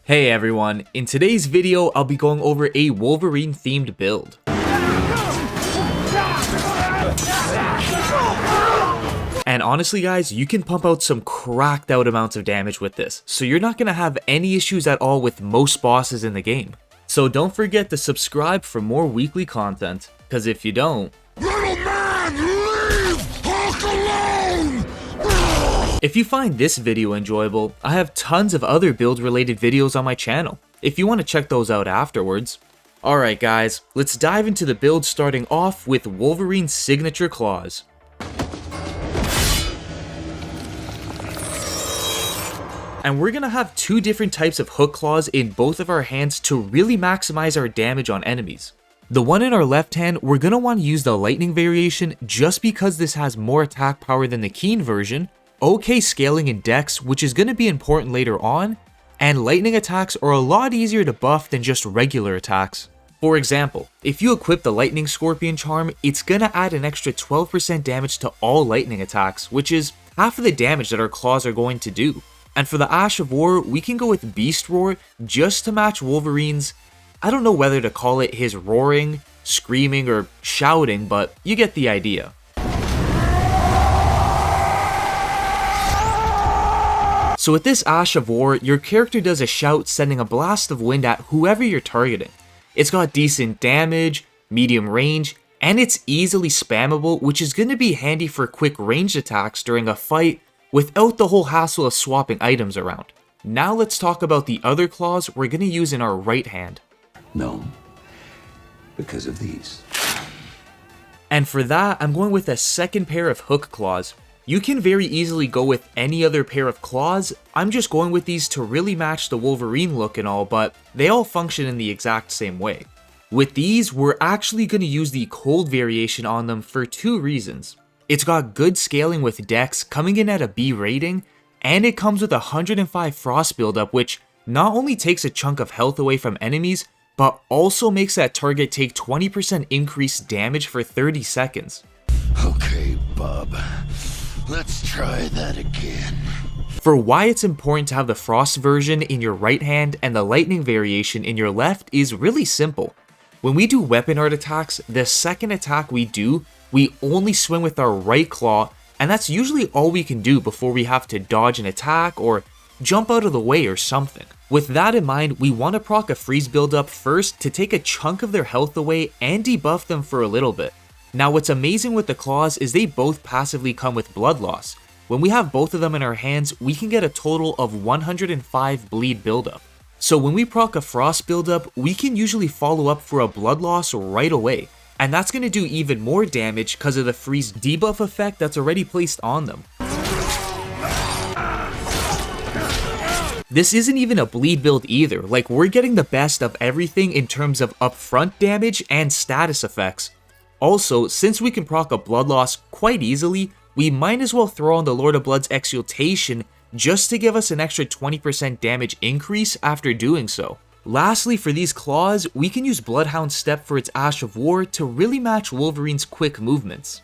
Hey everyone, in today's video I'll be going over a Wolverine themed build. And honestly guys, you can pump out some cracked out amounts of damage with this, so you're not going to have any issues at all with most bosses in the game. So don't forget to subscribe for more weekly content, because if you don't... Little man, leave Hulk alone! If you find this video enjoyable, I have tons of other build related videos on my channel, if you want to check those out afterwards. Alright guys, let's dive into the build, starting off with Wolverine's signature claws. And we're gonna have two different types of hook claws in both of our hands to really maximize our damage on enemies. The one in our left hand, we're gonna want to use the lightning variation just because this has more attack power than the keen version, okay scaling in dex, which is gonna be important later on, and lightning attacks are a lot easier to buff than just regular attacks. For example, if you equip the lightning scorpion charm, it's gonna add an extra 12% damage to all lightning attacks, which is half of the damage that our claws are going to do. And for the Ash of War, we can go with Beast Roar just to match Wolverine's, I don't know whether to call it his roaring, screaming, or shouting, but you get the idea. So with this Ash of War, your character does a shout sending a blast of wind at whoever you're targeting. It's got decent damage, medium range, and it's easily spammable, which is going to be handy for quick ranged attacks during a fight without the whole hassle of swapping items around. Now let's talk about the other claws we're going to use in our right hand. No, because of these. And for that, I'm going with a second pair of hook claws. You can very easily go with any other pair of claws, I'm just going with these to really match the Wolverine look and all, but they all function in the exact same way. With these, we're actually going to use the cold variation on them for two reasons. It's got good scaling with dex, coming in at a B rating, and it comes with 105 frost buildup, which not only takes a chunk of health away from enemies, but also makes that target take 20% increased damage for 30 seconds. Okay, bub. Let's try that again. For why it's important to have the frost version in your right hand and the lightning variation in your left is really simple. When we do weapon art attacks, the second attack we do, we only swing with our right claw, and that's usually all we can do before we have to dodge an attack or jump out of the way or something. With that in mind, we want to proc a freeze buildup first to take a chunk of their health away and debuff them for a little bit. Now what's amazing with the claws is they both passively come with blood loss. When we have both of them in our hands, we can get a total of 105 bleed buildup. So when we proc a frost buildup, we can usually follow up for a blood loss right away. And that's going to do even more damage because of the freeze debuff effect that's already placed on them. This isn't even a bleed build either, like we're getting the best of everything in terms of upfront damage and status effects. Also, since we can proc a blood loss quite easily, we might as well throw on the Lord of Blood's Exultation just to give us an extra 20% damage increase after doing so. Lastly, for these claws, we can use Bloodhound's Step for its Ash of War to really match Wolverine's quick movements.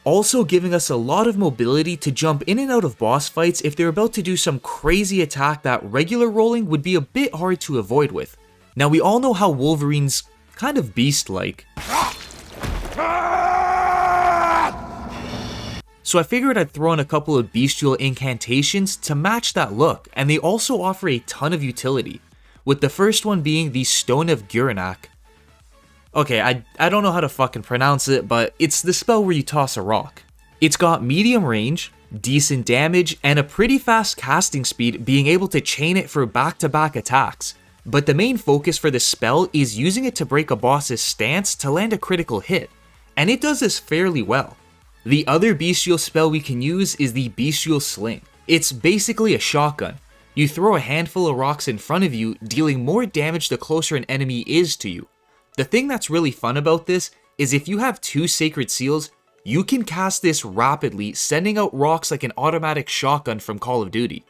Also giving us a lot of mobility to jump in and out of boss fights if they're about to do some crazy attack that regular rolling would be a bit hard to avoid with. Now we all know how Wolverine's kind of beast-like. So I figured I'd throw in a couple of bestial incantations to match that look, and they also offer a ton of utility, with the first one being the Stone of GURRANQ. Okay, I don't know how to fucking pronounce it, but it's the spell where you toss a rock. It's got medium range, decent damage, and a pretty fast casting speed, being able to chain it for back-to-back attacks. But the main focus for this spell is using it to break a boss's stance to land a critical hit, and it does this fairly well. The other bestial spell we can use is the Bestial Sling. It's basically a shotgun. You throw a handful of rocks in front of you, dealing more damage the closer an enemy is to you. The thing that's really fun about this is if you have two Sacred Seals, you can cast this rapidly, sending out rocks like an automatic shotgun from Call of Duty.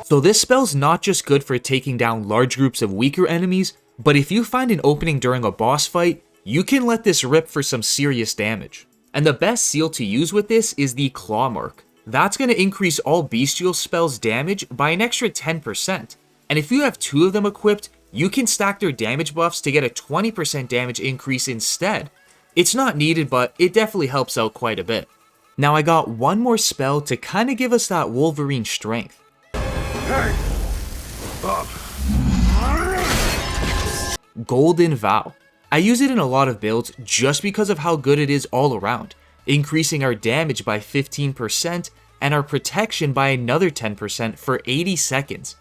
So this spell's not just good for taking down large groups of weaker enemies, but if you find an opening during a boss fight, you can let this rip for some serious damage. And the best seal to use with this is the CLAWMARK. That's going to increase all bestial spells damage by an extra 10%. And if you have 2 of them equipped, you can stack their damage buffs to get a 20% damage increase instead. It's not needed, but it definitely helps out quite a bit. Now I got one more spell to kind of give us that Wolverine strength. Hey! Bob. Golden Vow. I use it in a lot of builds just because of how good it is all around, increasing our damage by 15% and our protection by another 10% for 80 seconds.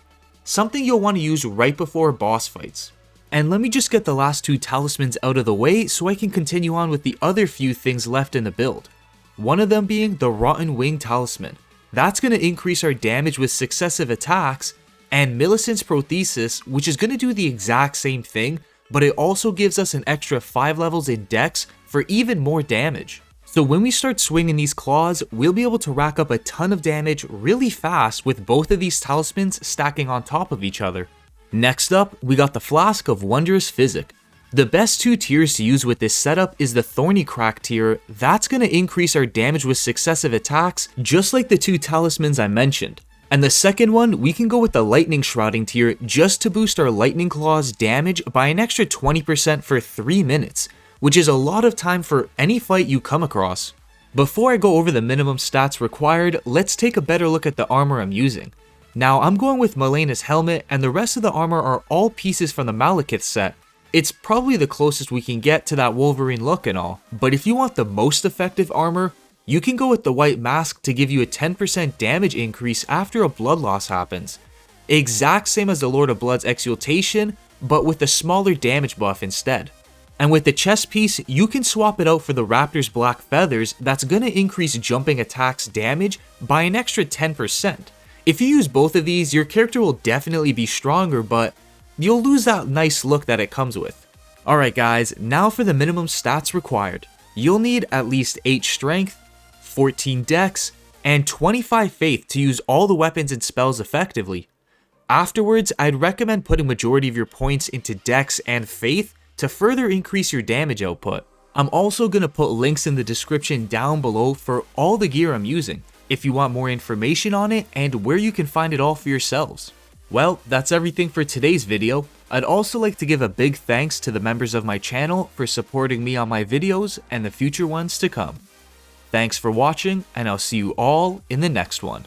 Something you'll want to use right before boss fights. And let me just get the last 2 talismans out of the way so I can continue on with the other few things left in the build. One of them being the Rotten Wing Talisman. That's going to increase our damage with successive attacks, and MILLICENT'S Prothesis, which is going to do the exact same thing, but it also gives us an extra 5 levels in dex for even more damage. So when we start swinging these claws, we'll be able to rack up a ton of damage really fast with both of these talismans stacking on top of each other. Next up, we got the Flask of Wondrous Physic. The best 2 tiers to use with this setup is the Thorny Crack tier. That's going to increase our damage with successive attacks, just like the 2 talismans I mentioned. And the second one, we can go with the Lightning-Shrouding tier just to boost our Lightning Claws damage by an extra 20% for 3 minutes, which is a lot of time for any fight you come across. Before I go over the minimum stats required, let's take a better look at the armor I'm using. Now I'm going with MALENIA'S helmet, and the rest of the armor are all pieces from the Maleketh's set. It's probably the closest we can get to that Wolverine look and all, but if you want the most effective armor, you can go with the white mask to give you a 10% damage increase after a blood loss happens. Exact same as the Lord of Blood's Exultation, but with a smaller damage buff instead. And with the chest piece, you can swap it out for the Raptor's Black Feathers that's going to increase jumping attacks damage by an extra 10%. If you use both of these, your character will definitely be stronger, but you'll lose that nice look that it comes with. Alright guys, now for the minimum stats required. You'll need at least 8 strength, 14 dex, and 25 faith to use all the weapons and spells effectively. Afterwards, I'd recommend putting majority of your points into dex and faith to further increase your damage output. I'm also going to put links in the description down below for all the gear I'm using, if you want more information on it and where you can find it all for yourselves. Well, that's everything for today's video. I'd also like to give a big thanks to the members of my channel for supporting me on my videos and the future ones to come. Thanks for watching, and I'll see you all in the next one.